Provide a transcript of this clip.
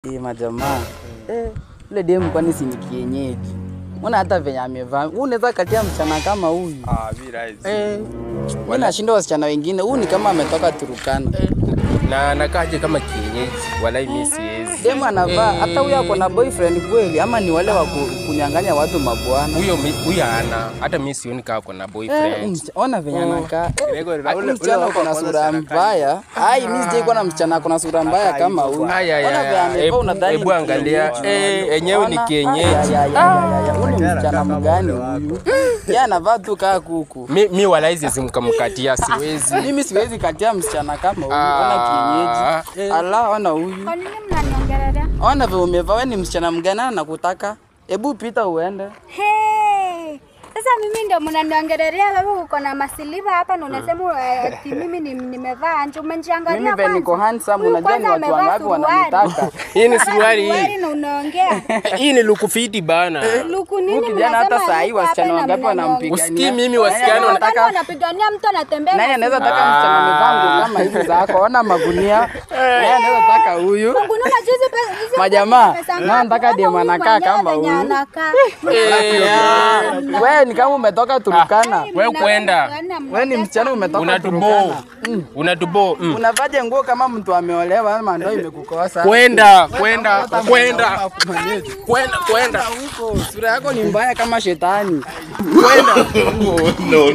Majamaa. Ule demu kwani si ni kienyeji. Mbona hata venye amevaa. Unaweza katia msichana kama huyu? Bila hizi. Mimi nashinda wasichana wengine. Huyu ni kama ametoka Turukana. Na anakaje kama kienyeji. Walai mimi siwezi. Demu anavaa hata huyu ako na boyfriend kweli ama ni wale wa kunyang'anya watu mabwana. Huyo ana hata mimi sioni kama ako na boyfriend. Ona venye anakaa. Msichana ako na sura mbaya. Mimi sije kuwa na msichana ako na sura mbaya kama huyu. Ona venye amevaa unadhani. Hebu angalia. Enyewe ni kienyeji. Huyu ni msichana mgani huyu? Yeye anavaa tu kaa kuku. Mimi walai siwezi nikamkatia, siwezi. Mimi siwezi katia msichana kama huyu. Ona kienyeji. Allah, ona huyu. Kwa nini mnaniongelea? Ona vile umevaa, wewe ni msichana mgani anakutaka? Hebu pita uende. Hey! Sasa mimi ndio mnaniongelea wewe uko na masiliva hapa na unasema ati mimi nimevaa nje umeniangalia Mimi kwanza. vile niko handsome unajua ni watu wangapi wananitaka. Hii ni suruali hii. Na unaongea. Hii ni lukufiti bana. Luku nini Kijana hata saa hii wasichana wangapi wanampigania? Usikii mimi wasichana wanataka wanapigania mtu anatembea. Nani anaweza taka msichana amevaa nguo kama hizi zako? Ona magunia. Nani anaweza taka huyu? Kununua juzi Majamaa, na nataka demu anakaa kama huyu. Wewe ni kama umetoka Turukana. Wewe kwenda. Wewe ni msichana umetoka Unatubo. Turukana. Unatubo. Unavaje nguo kama mtu ameolewa ama ndio imekukosa? Kwenda. Huko sura yako ni mbaya kama shetani. Kwenda. No.